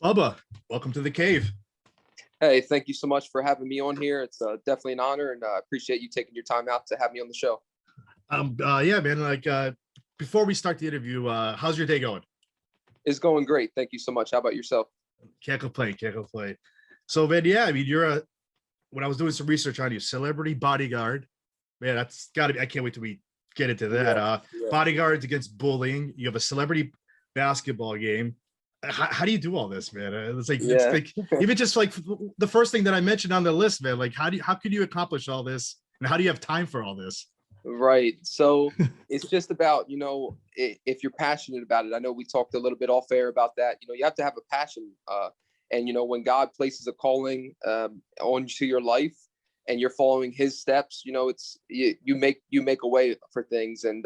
Bubba, welcome to the cave. Hey, thank you so much for having me on here. It's definitely an honor, and I appreciate you taking your time out to have me on the show. Yeah, man. Before we start the interview, how's your day going? It's going great. Thank you so much. How about yourself? Can't complain. Can't complain. So, man, yeah, I mean, when I was doing some research on you, celebrity bodyguard, man, that's got to be. I can't wait till we get into that. Yeah. Bodyguards against bullying. You have a celebrity basketball game. How do you do all this, man? It's like even just like the first thing that I mentioned on the list, man. Like, how could you accomplish all this, and how do you have time for all this? Right. So it's just about, if you're passionate about it. I know we talked a little bit off air about that. You have to have a passion. And when God places a calling onto your life and you're following his steps, it's you make a way for things. And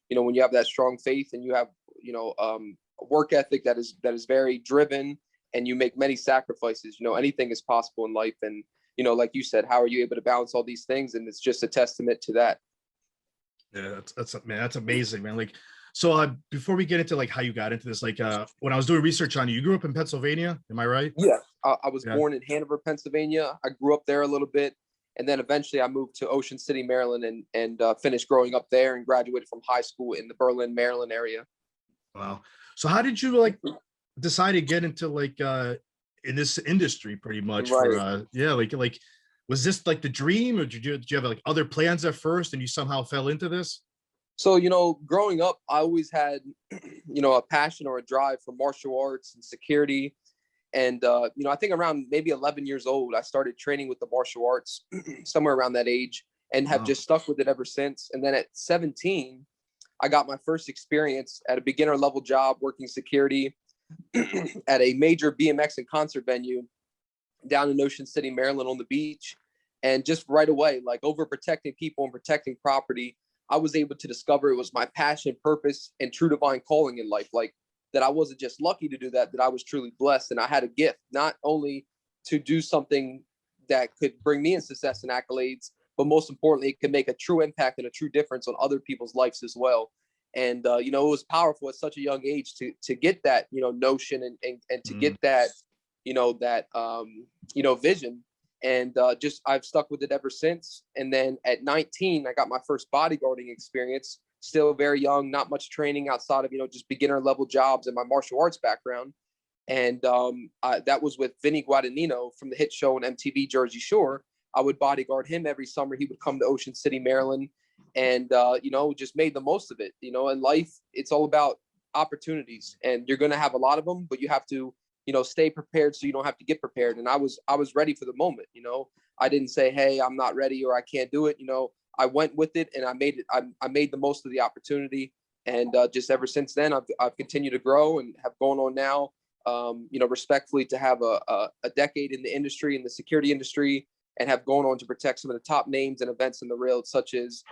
when you have that strong faith and you have, a work ethic that is very driven and you make many sacrifices, anything is possible in life. And, like you said, how are you able to balance all these things? And it's just a testament to that. Yeah, that's amazing, man. Like, so before we get into like how you got into this, like when I was doing research on you, you grew up in Pennsylvania, am I right? Yeah, I was born in Hanover, Pennsylvania. I grew up there a little bit, and then eventually I moved to Ocean City, Maryland, and finished growing up there and graduated from high school in the Berlin, Maryland area. Wow. So how did you like decide to get into like in this industry pretty much? Right. Like was this like the dream, or did you have like other plans at first and you somehow fell into this? So, growing up, I always had, a passion or a drive for martial arts and security. And, I think around maybe 11 years old, I started training with the martial arts somewhere around that age and have just stuck with it ever since. And then at 17, I got my first experience at a beginner level job working security at a major BMX and concert venue down in Ocean City, Maryland on the beach. And just right away, like over protecting people and protecting property, I was able to discover it was my passion, purpose, and true divine calling in life. Like that I wasn't just lucky to do that, that I was truly blessed. And I had a gift, not only to do something that could bring me in success and accolades, but most importantly, it could make a true impact and a true difference on other people's lives as well. And, it was powerful at such a young age to get that, notion and to get that, vision. And just I've stuck with it ever since. And then at 19, I got my first bodyguarding experience, still very young, not much training outside of, just beginner level jobs and my martial arts background. And that was with Vinny Guadagnino from the hit show on MTV Jersey Shore. I would bodyguard him every summer. He would come to Ocean City, Maryland, and, just made the most of it. In life, it's all about opportunities, and you're going to have a lot of them, but you have to stay prepared so you don't have to get prepared. And I was ready for the moment. I didn't say, hey, I'm not ready or I can't do it. I went with it and I made it. I made the most of the opportunity. And just ever since then, I've continued to grow and have gone on now, respectfully to have a decade in the industry, in the security industry, and have gone on to protect some of the top names and events in the rail, such as,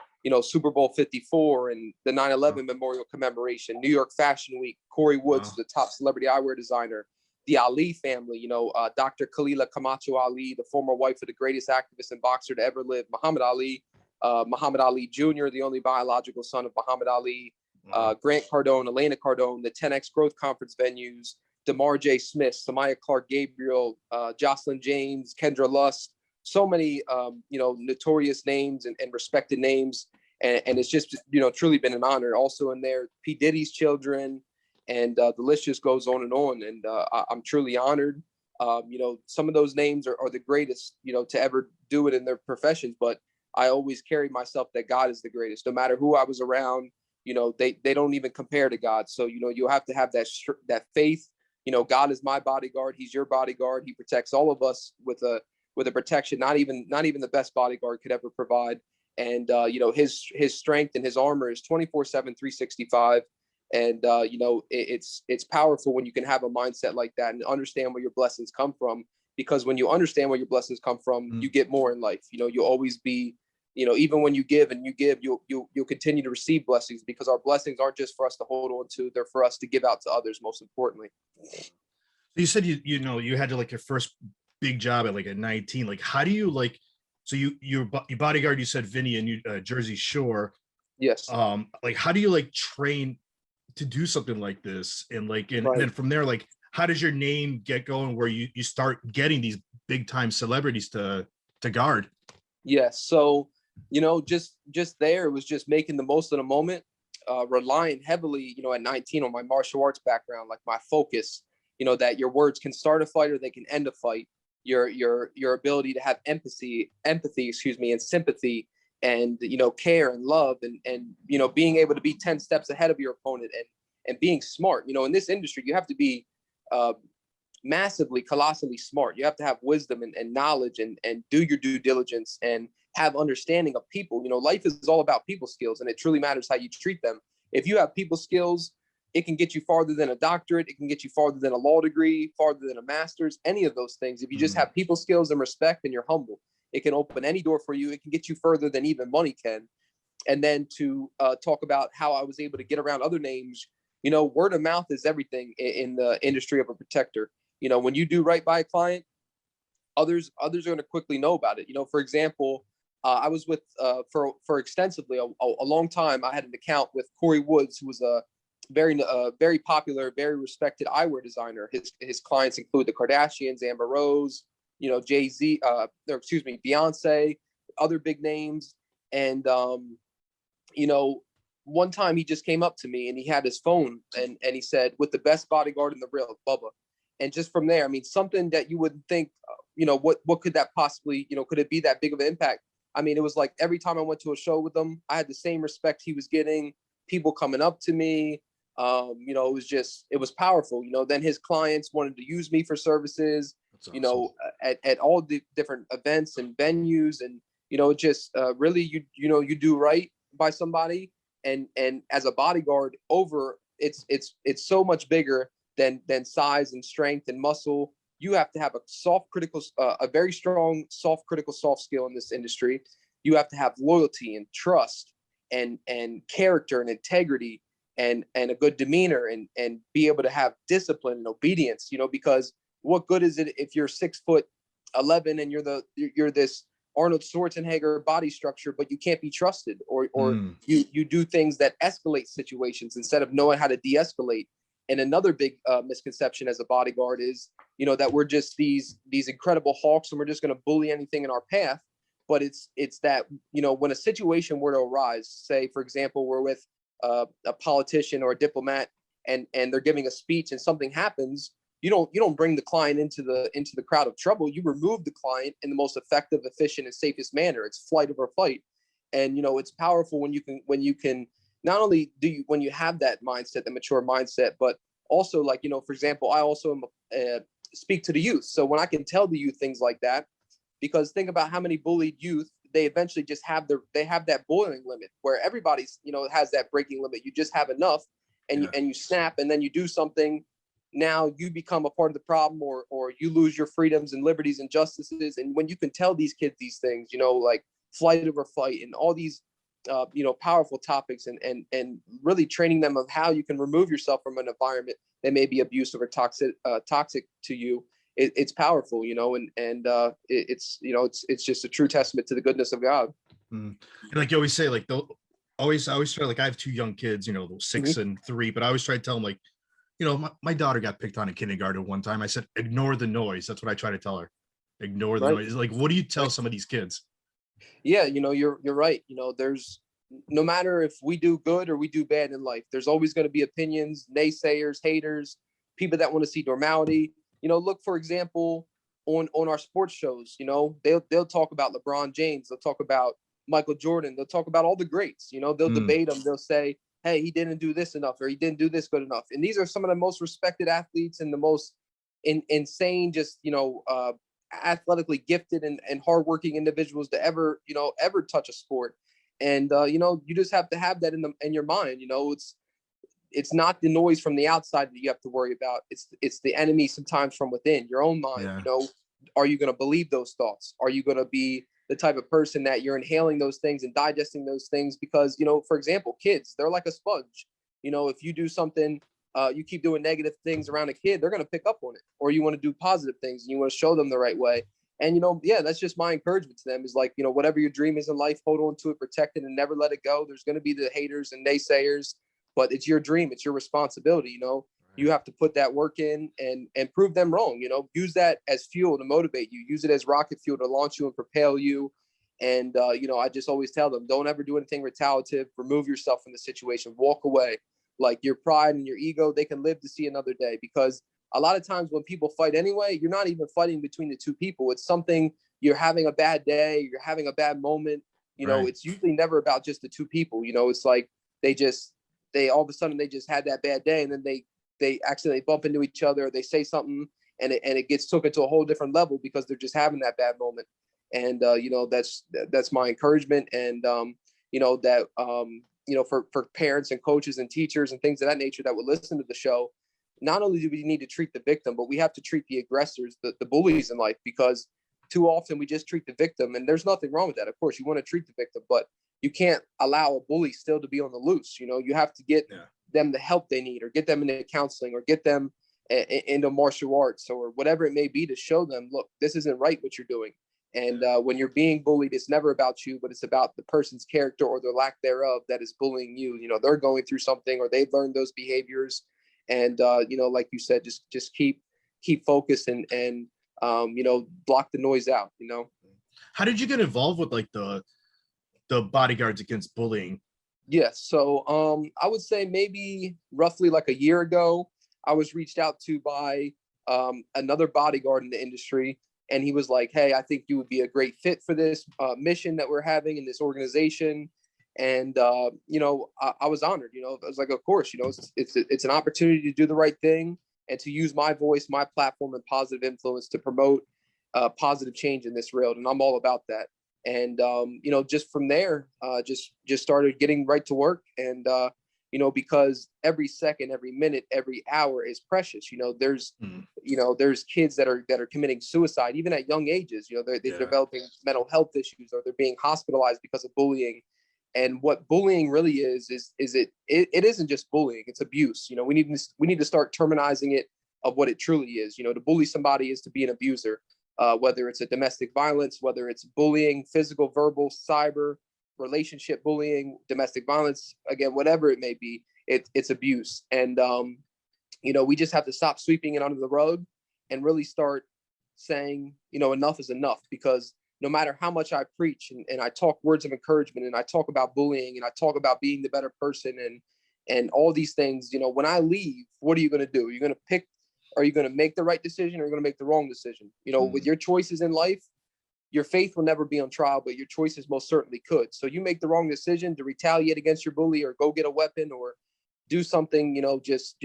Super Bowl 54 and the 9/11 Memorial Commemoration, New York Fashion Week, Corey Woods, the top celebrity eyewear designer, the Ali family, Dr. Khalila Camacho Ali, the former wife of the greatest activist and boxer to ever live, Muhammad Ali Jr., the only biological son of Muhammad Ali, Grant Cardone, Elena Cardone, the 10X Growth Conference venues, DeMar J. Smith, Samaya Clark Gabriel, Jocelyn James, Kendra Lust, so many, notorious names and respected names. And it's just, truly been an honor. Also in there, P. Diddy's children, and the list just goes on. And I'm truly honored. Some of those names are the greatest, to ever do it in their professions. But I always carry myself that God is the greatest, no matter who I was around. They don't even compare to God. So, you have to have that faith. God is my bodyguard. He's your bodyguard. He protects all of us with a protection not even the best bodyguard could ever provide. And his strength and his armor is 24/7, 365. And it's powerful when you can have a mindset like that and understand where your blessings come from. Because when you understand where your blessings come from, you get more in life. You'll always be, even when you give and you give, you'll continue to receive blessings, because our blessings aren't just for us to hold on to; they're for us to give out to others. Most importantly. You said you had to like your first big job at 19. Like, how do you like? So you bodyguard, you said Vinny and Jersey Shore. Yes. Like, how do you like train to do something like this? And like, and Right. then from there, like, how does your name get going where you start getting these big time celebrities to guard? Yes. So, just there, it was just making the most of the moment, relying heavily, at 19 on my martial arts background, like my focus, that your words can start a fight or they can end a fight. Your ability to have empathy, and sympathy, and care and love, and being able to be 10 steps ahead of your opponent, and being smart. In this industry, you have to be massively, colossally smart. You have to have wisdom and knowledge, and do your due diligence, and have understanding of people. Life is all about people skills, and it truly matters how you treat them. If you have people skills, it can get you farther than a doctorate. It can get you farther than a law degree, farther than a master's, any of those things. If you just have people skills and respect and you're humble, it can open any door for you. It can get you further than even money can. And then to talk about how I was able to get around other names, word of mouth is everything in the industry of a protector. When you do right by a client, others are going to quickly know about it. For example, I was with for extensively a long time. I had an account with Corey Woods, who was a very popular, very respected eyewear designer. His clients include the Kardashians, Amber Rose, Jay-Z, Beyonce, other big names. And one time he just came up to me and he had his phone and he said, "With the best bodyguard in the real, Bubba." And just from there, I mean, something that you wouldn't think, what could that possibly, could it be that big of an impact? I mean, it was like every time I went to a show with him, I had the same respect he was getting, people coming up to me. It was powerful. Then his clients wanted to use me for services, awesome. At all the different events and venues. And, really, you do right by somebody. And as a bodyguard it's so much bigger than size and strength and muscle. You have to have a very strong, soft skill in this industry. You have to have loyalty and trust and character and integrity and a good demeanor and be able to have discipline and obedience, because what good is it if you're 6'11" and you're this Arnold Schwarzenegger body structure, but you can't be trusted, or you do things that escalate situations instead of knowing how to de-escalate. And another big misconception as a bodyguard is, that we're just these incredible hawks and we're just going to bully anything in our path. But it's that, when a situation were to arise, say, for example, we're with a politician or a diplomat and they're giving a speech and something happens, you don't bring the client into the crowd of trouble. You remove the client in the most effective, efficient, and safest manner. It's flight over fight. And, it's powerful when you can not only when you have that mindset, the mature mindset, but also, like, for example, I also speak to the youth. So when I can tell the youth things like that, because think about how many bullied youth, they eventually just have that boiling limit where everybody's, has that breaking limit. You just have enough and you snap, and then you do something. Now you become a part of the problem, or you lose your freedoms and liberties and justices. And when you can tell these kids these things, like flight over fight and all these, powerful topics, and really training them of how you can remove yourself from an environment that may be abusive or toxic to you. It's powerful, it's just a true testament to the goodness of God. And like you always say, like I always try, like I have two young kids, 6 and 3, but I always try to tell them, like, my daughter got picked on in kindergarten one time. I said, ignore the noise. That's what I try to tell her. Ignore the noise. Like, what do you tell some of these kids? Yeah, you're right. There's, no matter if we do good or we do bad in life, there's always going to be opinions, naysayers, haters, people that want to see normality. Look, for example, on our sports shows, they'll talk about LeBron James, they'll talk about Michael Jordan, they'll talk about all the greats, they'll debate them, they'll say, hey, he didn't do this enough, or he didn't do this good enough. And these are some of the most respected athletes and the most insane, just, athletically gifted and hardworking individuals to ever touch a sport. And, you just have to have that in your mind. It's not the noise from the outside that you have to worry about. It's the enemy sometimes from within your own mind. Yeah. Are you going to believe those thoughts? Are you going to be the type of person that you're inhaling those things and digesting those things? Because, for example, kids, they're like a sponge. If you do something, you keep doing negative things around a kid, they're going to pick up on it. Or you want to do positive things and you want to show them the right way. And, that's just my encouragement to them is, like, whatever your dream is in life, hold on to it, protect it, and never let it go. There's going to be the haters and naysayers, but it's your dream. It's your responsibility, you have to put that work in and prove them wrong. You know, use that as fuel to motivate you. Use it as rocket fuel to launch you and propel you. And you know, I just always tell them, don't ever do anything retaliative. Remove yourself from the situation. Walk away. Like your pride and your ego, they can live to see another day. Because a lot of times when people fight anyway, you're not even fighting between the two people. It's something, you're having a bad day, you're having a bad moment. You know, it's usually never about just the two people. You know, it's like they all of a sudden they just had that bad day, and then they accidentally bump into each other, they say something, and it gets took into a whole different level because they're just having that bad moment. And you know, that's my encouragement. And you know, that you know, for parents and coaches and teachers and things of that nature that would listen to the show, not only do we need to treat the victim, but we have to treat the aggressors, the bullies in life, because too often we just treat the victim, and there's nothing wrong with that. Of course, you want to treat the victim, but you can't allow a bully still to be on the loose. You know, you have to get them the help they need, or get them into counseling, or get them into martial arts, or whatever it may be, to show them, look, this isn't right what you're doing. And when you're being bullied, it's never about you, but it's about the person's character or their lack thereof that is bullying you. You know, they're going through something, or they've learned those behaviors. And you know, like you said, just keep focused and you know, block the noise out. You know, how did you get involved with like the bodyguards against bullying? Yes. So I would say maybe roughly like a year ago, I was reached out to by another bodyguard in the industry. And he was like, hey, I think you would be a great fit for this mission that we're having in this organization. And, you know, I was honored. You know, I was like, of course, you know, it's an opportunity to do the right thing and to use my voice, my platform, and positive influence to promote positive change in this world. And I'm all about that. And, you know, just from there, just started getting right to work. And, you know, because every second, every minute, every hour is precious. You know, there's kids that are committing suicide, even at young ages. You know, they're developing mental health issues, or they're being hospitalized because of bullying. And what bullying really is it isn't just bullying, it's abuse. You know, we need to start terminizing it of what it truly is. You know, to bully somebody is to be an abuser, whether it's a domestic violence, whether it's bullying, physical, verbal, cyber, relationship bullying, domestic violence, again, whatever it may be, it's abuse. And you know, we just have to stop sweeping it under the rug and really start saying, you know, enough is enough. Because no matter how much I preach and I talk words of encouragement, and I talk about bullying, and I talk about being the better person, and all these things, you know, when I leave, what are you going to do? You're going to pick, are you going to make the right decision, or are you going to make the wrong decision? You know, with your choices in life, your faith will never be on trial, but your choices most certainly could. So you make the wrong decision to retaliate against your bully, or go get a weapon, or do something, you know, just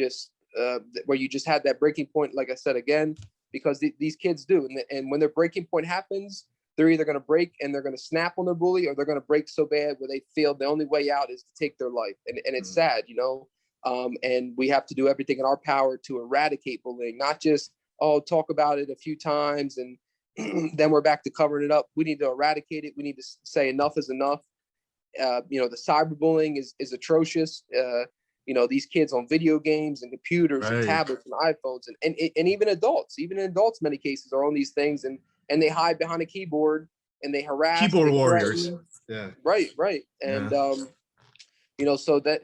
where you just had that breaking point, like I said, again, because these kids do. And when their breaking point happens, they're either going to break and they're going to snap on their bully, or they're going to break so bad where they feel the only way out is to take their life. And it's sad, you know, and we have to do everything in our power to eradicate bullying, not just, talk about it a few times and then we're back to covering it up. We need to eradicate it. We need to say enough is enough. You know, the cyberbullying is atrocious. You know, these kids on video games and computers and tablets and iPhones and even adults, in many cases, are on these things, and they hide behind a keyboard and they harass keyboard warriors. Yeah. Right. And you know, so that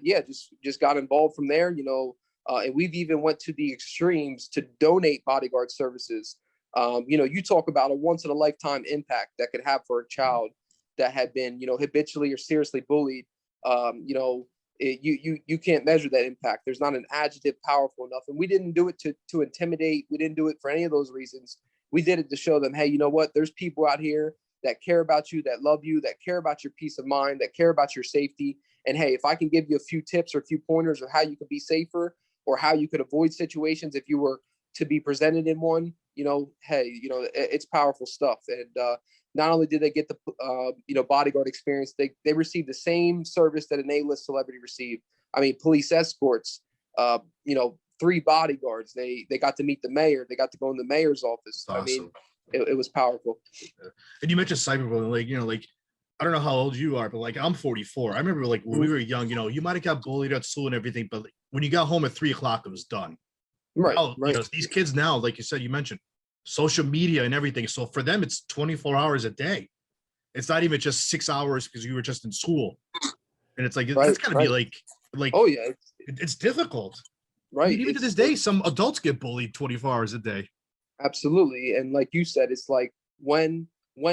just got involved from there, you know, and we've even went to the extremes to donate bodyguard services. You know, you talk about a once in a lifetime impact that could have for a child that had been, you know, habitually or seriously bullied. You know, you can't measure that impact. There's not an adjective powerful enough. And we didn't do it to intimidate. We didn't do it for any of those reasons. We did it to show them, hey, you know what? There's people out here that care about you, that love you, that care about your peace of mind, that care about your safety. And hey, if I can give you a few tips or a few pointers of how you could be safer, or how you could avoid situations if you were to be presented in one, you know, hey, you know, it's powerful stuff. And not only did they get the, you know, bodyguard experience, they received the same service that an A-list celebrity received. I mean, police escorts, you know, 3 bodyguards. They got to meet the mayor. They got to go in the mayor's office. Awesome. I mean, it was powerful. And you mentioned cyberbullying, like, you know, like, I don't know how old you are, but like, I'm 44. I remember like when we were young, you know, you might've got bullied at school and everything, but when you got home at 3 o'clock, it was done. Right. You know, these kids now, like you said, you mentioned social media and everything. So for them, it's 24 hours a day. It's not even just 6 hours because you were just in school. And it's like, it's gotta be like, oh yeah, it's difficult. I right. mean, even to this day, some adults get bullied 24 hours a day. Absolutely. And like you said, it's like, when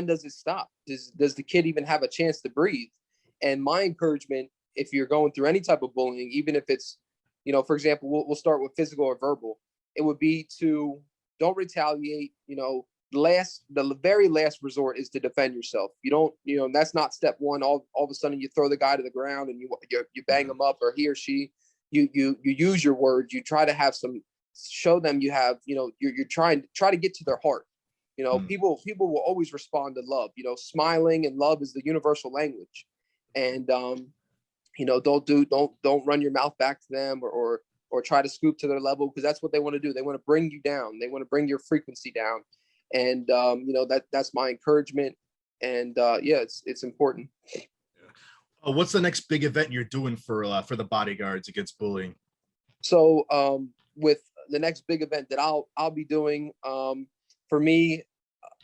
does it stop? Does the kid even have a chance to breathe? And my encouragement, if you're going through any type of bullying, even if it's, for example, we'll start with physical or verbal, it would be to don't retaliate. The very last resort is to defend yourself. You don't, that's not step one. All of a sudden you throw the guy to the ground and you bang him up, or he or she. You use your words. You try to have show them you have, you're try to get to their heart. People will always respond to love. Smiling and love is the universal language. And don't run your mouth back to them, or try to scoop to their level, because that's what they want to do. They want to bring you down. They want to bring your frequency down. And that's my encouragement. And it's important. What's the next big event you're doing for the bodyguards against bullying? So with the next big event that I'll be doing, for me,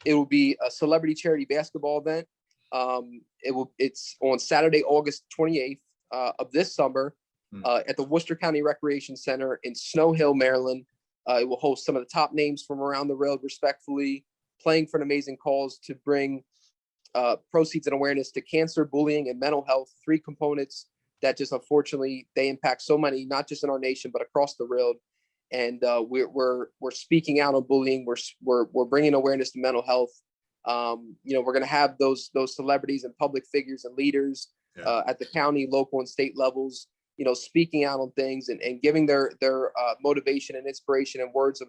it will be a celebrity charity basketball event. It's on Saturday, August 28th of this summer at the Worcester County Recreation Center in Snow Hill, Maryland. It will host some of the top names from around the world, respectfully, playing for an amazing cause to bring proceeds and awareness to cancer, bullying, and mental health, three components that just unfortunately they impact so many, not just in our nation, but across the world. And we're speaking out on bullying. We're bringing awareness to mental health. We're going to have those celebrities and public figures and leaders at the county, local, and state levels, speaking out on things and giving their motivation and inspiration and words of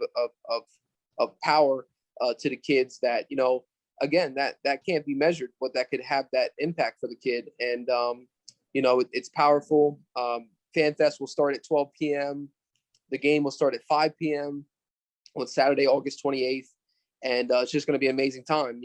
power to the kids that, again, that can't be measured, but that could have that impact for the kid. And, it's powerful. Fan Fest will start at 12 p.m. The game will start at 5 p.m. on Saturday, August 28th. And it's just going to be an amazing time.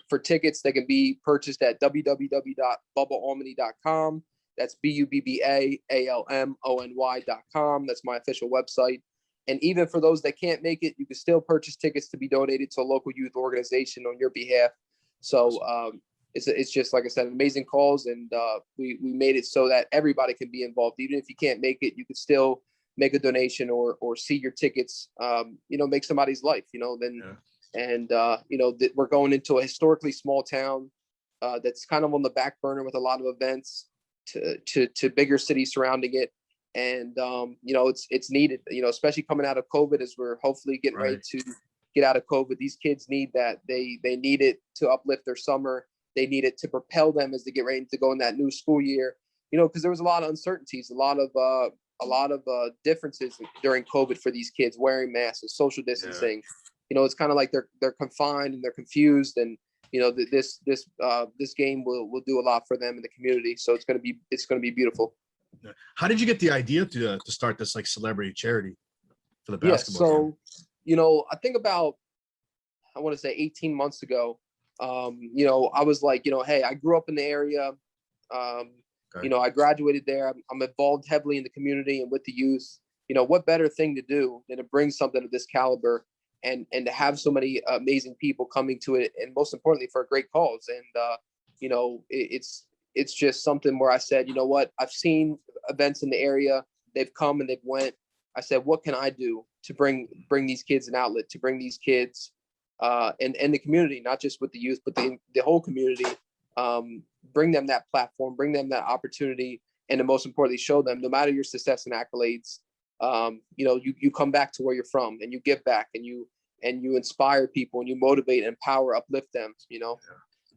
For tickets, they can be purchased at www.bubbaalmony.com. That's BUBBAALMONY.com. That's my official website. And even for those that can't make it, you can still purchase tickets to be donated to a local youth organization on your behalf. So it's just, like I said, an amazing cause. And we made it so that everybody can be involved. Even if you can't make it, you can still make a donation or see your tickets, make somebody's life, And we're going into a historically small town that's kind of on the back burner with a lot of events to bigger cities surrounding it. And, it's needed, especially coming out of COVID, as we're hopefully getting ready to get out of COVID. These kids need that. They need it to uplift their summer. They need it to propel them as they get ready to go in that new school year, because there was a lot of uncertainties, a lot of differences during COVID for these kids, wearing masks and social distancing. It's kind of like they're confined and they're confused, and this game will do a lot for them in the community. So it's going to be beautiful. How did you get the idea to start this like celebrity charity for the basketball game? I think about, I want to say 18 months ago, I was like, hey, I grew up in the area. I graduated there. I'm involved heavily in the community and with the youth. What better thing to do than to bring something of this caliber and to have so many amazing people coming to it, and most importantly for a great cause. And it's just something where I said, what, I've seen events in the area. They've come and they've went. I said, what can I do to bring these kids an outlet, to bring these kids and the community, not just with the youth, but the whole community, bring them that platform, bring them that opportunity, and to most importantly, show them no matter your success and accolades, you come back to where you're from and you give back and you inspire people and you motivate, empower, uplift them. Yeah,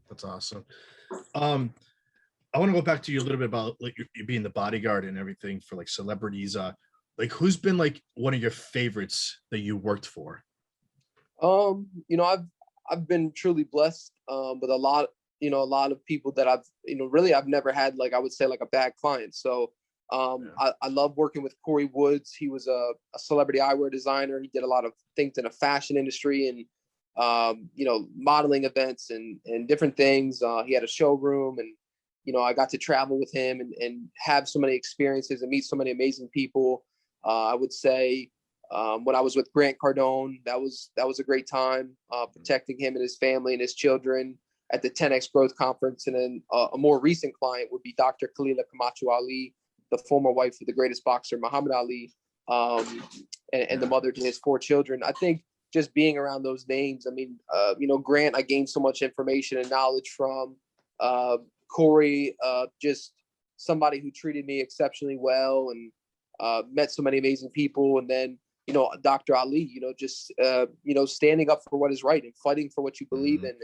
that's awesome. I want to go back to you a little bit about like you being the bodyguard and everything for like celebrities. Like who's been like one of your favorites that you worked for? I've been truly blessed with a lot of people that I've never had, like, I would say, like a bad client. So I love working with Corey Woods. He was a celebrity eyewear designer. He did a lot of things in the fashion industry and modeling events and different things. He had a showroom, and I got to travel with him and have so many experiences and meet so many amazing people. I would say when I was with Grant Cardone, that was a great time, protecting him and his family and his children at the 10X Growth Conference. And then a more recent client would be Dr. Khalila Camacho Ali, the former wife of the greatest boxer, Muhammad Ali. and the mother to his 4 children. I think just being around those names, I mean, Grant, I gained so much information and knowledge from. Corey, just somebody who treated me exceptionally well, and met so many amazing people. And then, Dr. Ali, just, standing up for what is right and fighting for what you believe in,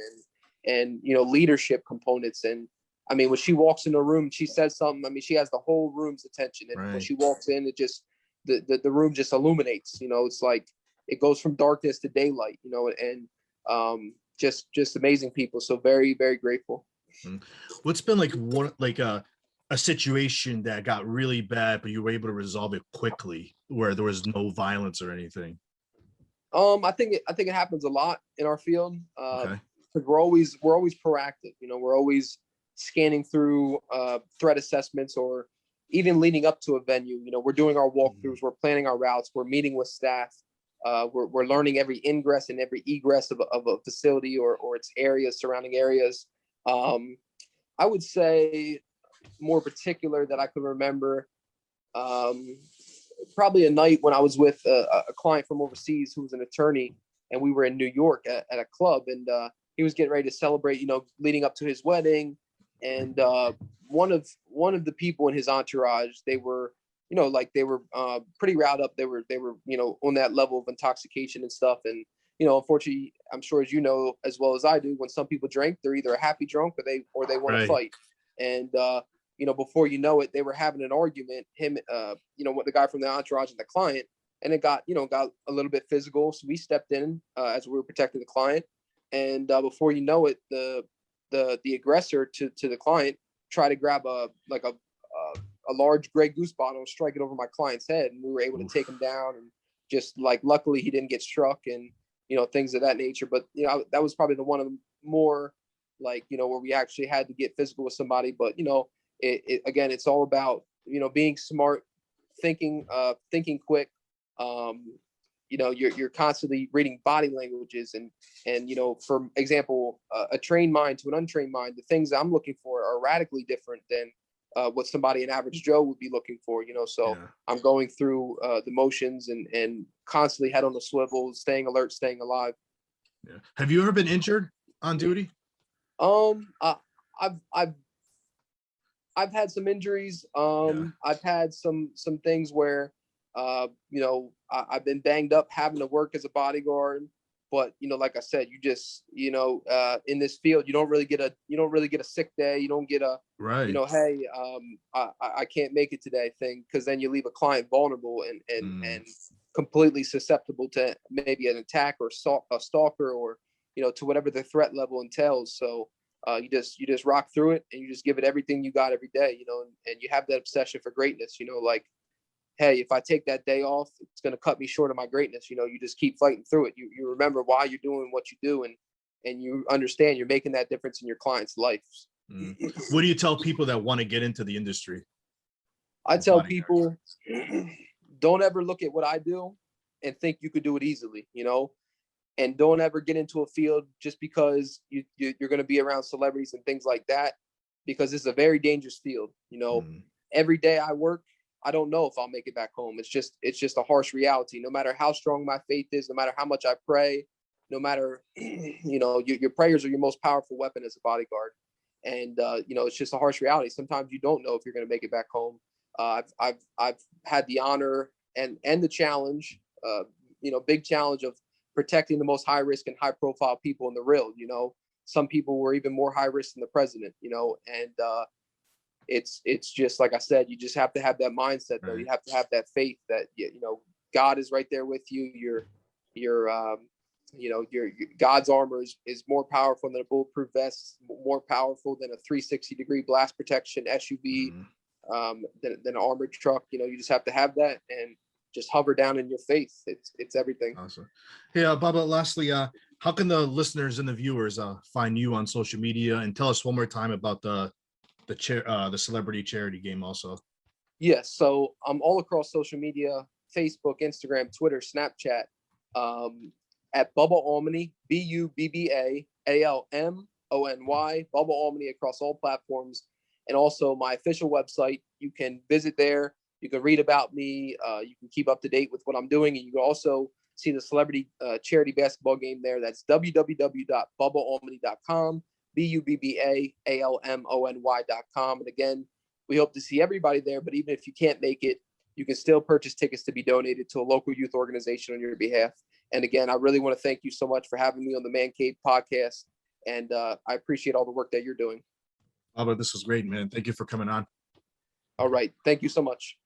and leadership components. And I mean, when she walks in a room, she says something, I mean, she has the whole room's attention. And when she walks in, it just, the room just illuminates, it's like, it goes from darkness to daylight, and just amazing people. So very, very grateful. What's been a situation that got really bad, but you were able to resolve it quickly, where there was no violence or anything? I think it happens a lot in our field. Okay. Because we're always proactive. We're always scanning through threat assessments, or even leading up to a venue. We're doing our walkthroughs, we're planning our routes, we're meeting with staff, we're learning every ingress and every egress of a facility or its areas, surrounding areas. I would say more particular that I can remember, probably a night when I was with a client from overseas who was an attorney, and we were in New York at a club, and he was getting ready to celebrate, leading up to his wedding. And one of the people in his entourage, they were, pretty riled up. They were, on that level of intoxication and stuff. And, unfortunately, I'm sure, as you know, as well as I do, when some people drink, they're either a happy drunk or they want to fight. And, before you know it, they were having an argument, with the guy from the entourage and the client, and it got a little bit physical. So we stepped in as we were protecting the client. And before you know it, the aggressor to the client tried to grab a large Grey Goose bottle and strike it over my client's head, and we were able to take him down. And just luckily he didn't get struck, and things of that nature. But that was probably the one of the more where we actually had to get physical with somebody. But again, it's all about being smart, thinking quick. You're constantly reading body languages, and for example, a trained mind to an untrained mind, the things I'm looking for are radically different than what somebody, an average Joe, would be looking for. So I'm going through the motions and constantly head on the swivel, staying alert, staying alive. Yeah. Have you ever been injured on duty? I've had some injuries. I've had some things where I've been banged up having to work as a bodyguard. But like I said, you just in this field, you don't really get a sick day. You don't get a hey, I can't make it today thing, because then you leave a client vulnerable and completely susceptible to maybe an attack or a stalker, or to whatever the threat level entails. So you just rock through it, and you just give it everything you got every day. And you have that obsession for greatness. Hey, if I take that day off, it's going to cut me short of my greatness. You just keep fighting through it. You remember why you're doing what you do, and you understand you're making that difference in your clients' lives. What do you tell people that want to get into the industry? I tell people, don't ever look at what I do and think you could do it easily, and don't ever get into a field just because you're going to be around celebrities and things like that, because it's a very dangerous field. Every day I work, I don't know if I'll make it back home. It's just a harsh reality. No matter how strong my faith is, no matter how much I pray, no matter, your prayers are your most powerful weapon as a bodyguard. And, it's just a harsh reality. Sometimes you don't know if you're going to make it back home. I've had the honor and the challenge, big challenge of protecting the most high risk and high profile people in the real. Some people were even more high risk than the president, and it's just like I said, you just have to have that mindset, though. You have to have that faith that God is right there with you. Your God's armor is more powerful than a bulletproof vest, more powerful than a 360-degree blast protection SUV, than an armored truck. You just have to have that and just hover down in your faith. It's everything. Awesome. Hey, Bubba, lastly, how can the listeners and the viewers find you on social media, and tell us one more time about the celebrity charity game also? Yes. So I'm all across social media: Facebook, Instagram, Twitter, Snapchat, at Bubba Almony, BUBBA ALMONY, Bubba Almony, across all platforms. And also my official website, you can visit there. You can read about me. You can keep up to date with what I'm doing. And you can also see the celebrity charity basketball game there. That's www.bubbalmony.com, BUBBAALMONY.com. And again, we hope to see everybody there. But even if you can't make it, you can still purchase tickets to be donated to a local youth organization on your behalf. And again, I really want to thank you so much for having me on the Man Cave podcast. And I appreciate all the work that you're doing. Bubba, this was great, man. Thank you for coming on. All right. Thank you so much.